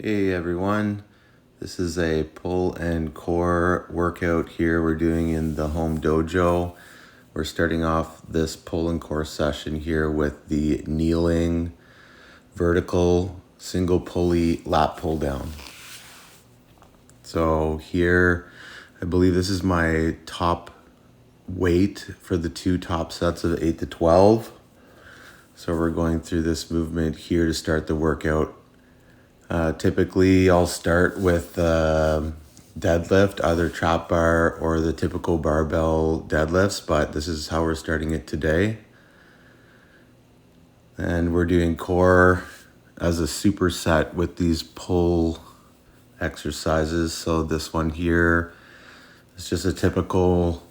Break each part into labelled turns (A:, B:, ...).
A: Hey everyone, this is a pull and core workout here we're doing in the home dojo. We're starting off this pull and core session here with the kneeling vertical single pulley lat pull down. So here, I believe this is my top weight for the two top sets of 8 to 12. So we're going through this movement here to start the workout. Typically, I'll start with deadlift, either trap bar or the typical barbell deadlifts, but this is how we're starting it today. And we're doing core as a superset with these pull exercises. So this one here is just a typical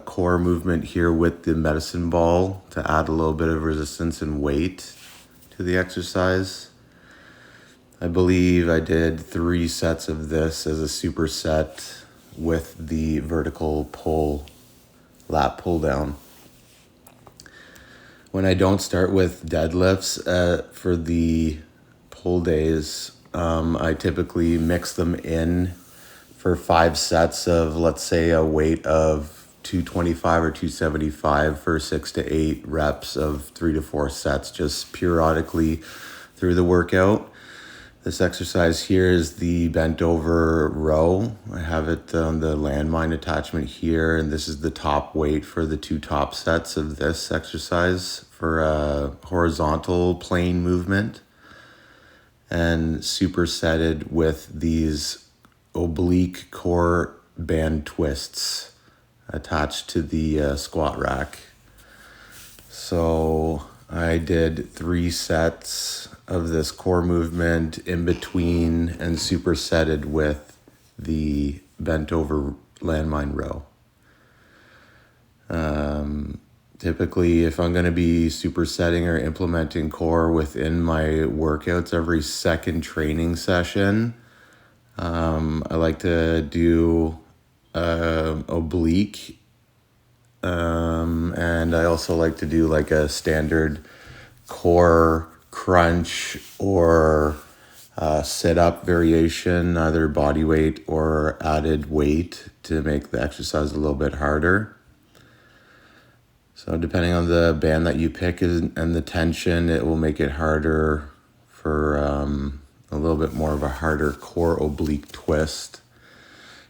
A: core movement here with the medicine ball to add a little bit of resistance and weight to the exercise. I believe I did 3 sets of this as a superset with the vertical pull, lat pull down. When I don't start with deadlifts for the pull days, I typically mix them in for 5 sets of, let's say, a weight of 225 or 275 for 6 to 8 reps of 3 to 4 sets, just periodically through the workout. This exercise here is the bent over row. I have it on the landmine attachment here, and this is the top weight for the 2 top sets of this exercise for a horizontal plane movement, and supersetted with these oblique core band twists attached to the squat rack. So I did 3 sets of this core movement in between and supersetted with the bent over landmine row. Typically, if I'm going to be supersetting or implementing core within my workouts every second training session, I like to do oblique, and I also like to do like a standard core crunch or sit-up variation, either body weight or added weight to make the exercise a little bit harder. So depending on the band that you pick and the tension, it will make it harder for a little bit more of a harder core oblique twist.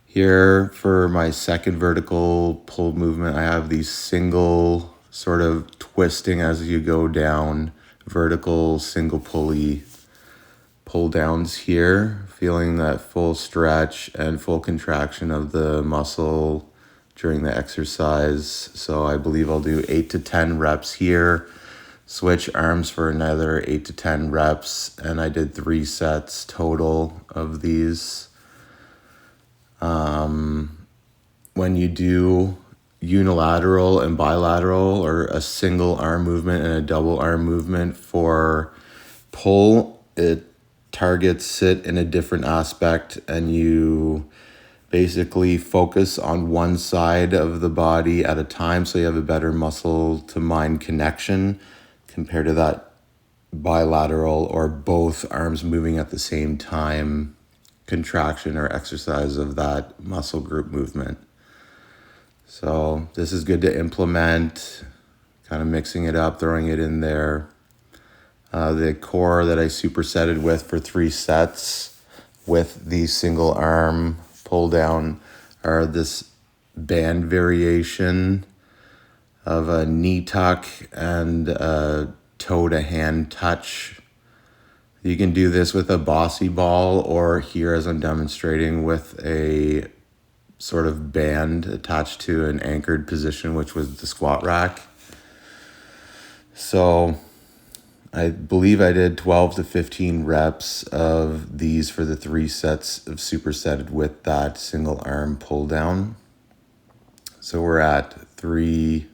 A: Here for my second vertical pull movement, I have these single sort of twisting as you go down, vertical single pulley pull downs here, feeling that full stretch and full contraction of the muscle during the exercise. So I believe I'll do 8 to 10 reps here, switch arms for another 8 to 10 reps, and I did 3 sets total of these. When you do unilateral and bilateral, or a single arm movement and a double arm movement for pull, it targets sit in a different aspect, and you basically focus on one side of the body at a time, so you have a better muscle to mind connection compared to that bilateral or both arms moving at the same time contraction or exercise of that muscle group movement. So this is good to implement, kind of mixing it up, throwing it in there. The core that I supersetted with for 3 sets with the single arm pull down are this band variation of a knee tuck and a toe to hand touch. You can do this with a bossy ball, or here as I'm demonstrating with a sort of band attached to an anchored position, which was the squat rack. So I believe I did 12 to 15 reps of these for the 3 sets of supersetted with that single arm pull down. So we're at 3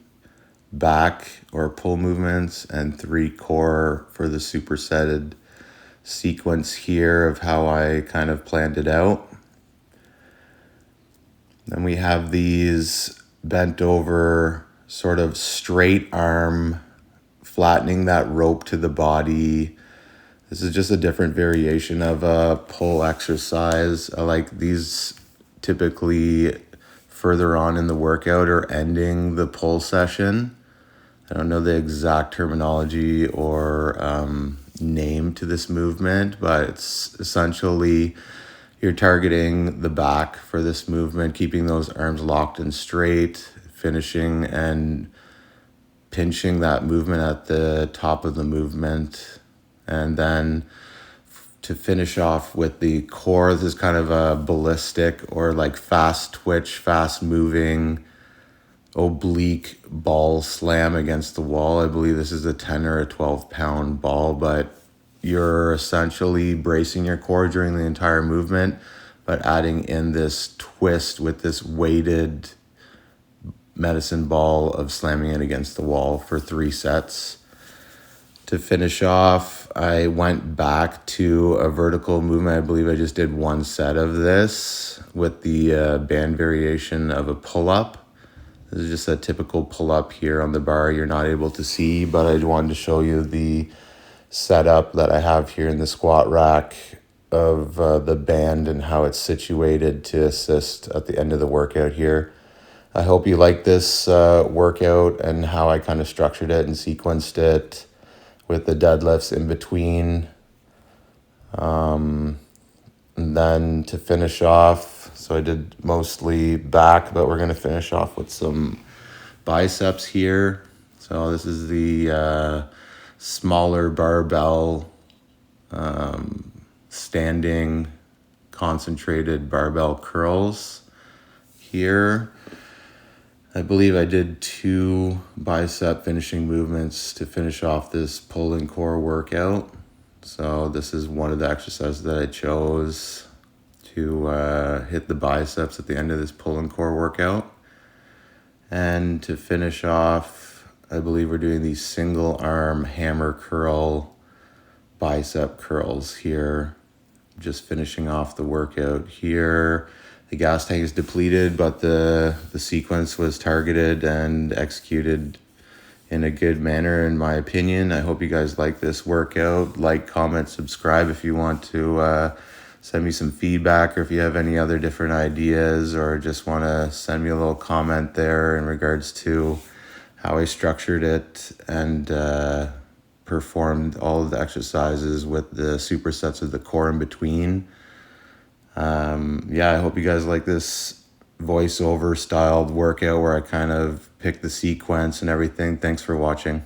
A: back or pull movements and 3 core for the supersetted sequence here of how I kind of planned it out. Then we have these bent over sort of straight arm, flattening that rope to the body. This is just a different variation of a pull exercise. I like these typically further on in the workout or ending the pull session. I don't know the exact terminology or name to this movement, but it's essentially you're targeting the back for this movement, keeping those arms locked and straight, finishing and pinching that movement at the top of the movement. And then to finish off with the core, this is kind of a ballistic or like fast twitch, fast moving, oblique ball slam against the wall. I believe this is a 10 or a 12-pound ball, but you're essentially bracing your core during the entire movement, but adding in this twist with this weighted medicine ball of slamming it against the wall for 3 sets. To finish off, I went back to a vertical movement. I believe I just did 1 set of this with the band variation of a pull-up. This is just a typical pull-up here on the bar you're not able to see, but I wanted to show you the setup that I have here in the squat rack of the band and how it's situated to assist at the end of the workout here. I hope you like this workout and how I kind of structured it and sequenced it with the deadlifts in between. And then to finish off, so I did mostly back, but we're going to finish off with some biceps here. So this is the smaller barbell, standing concentrated barbell curls here. I believe I did 2 bicep finishing movements to finish off this pull and core workout. So this is one of the exercises that I chose to hit the biceps at the end of this pull and core workout. And to finish off, I believe we're doing these single arm hammer curl bicep curls here. Just finishing off the workout here. The gas tank is depleted, but the sequence was targeted and executed in a good manner, in my opinion. I hope you guys like this workout. Like, comment, subscribe if you want to send me some feedback, or if you have any other different ideas, or just want to send me a little comment there in regards to how I structured it and performed all of the exercises with the supersets of the core in between. I hope you guys like this voiceover styled workout where I kind of pick the sequence and everything. Thanks for watching.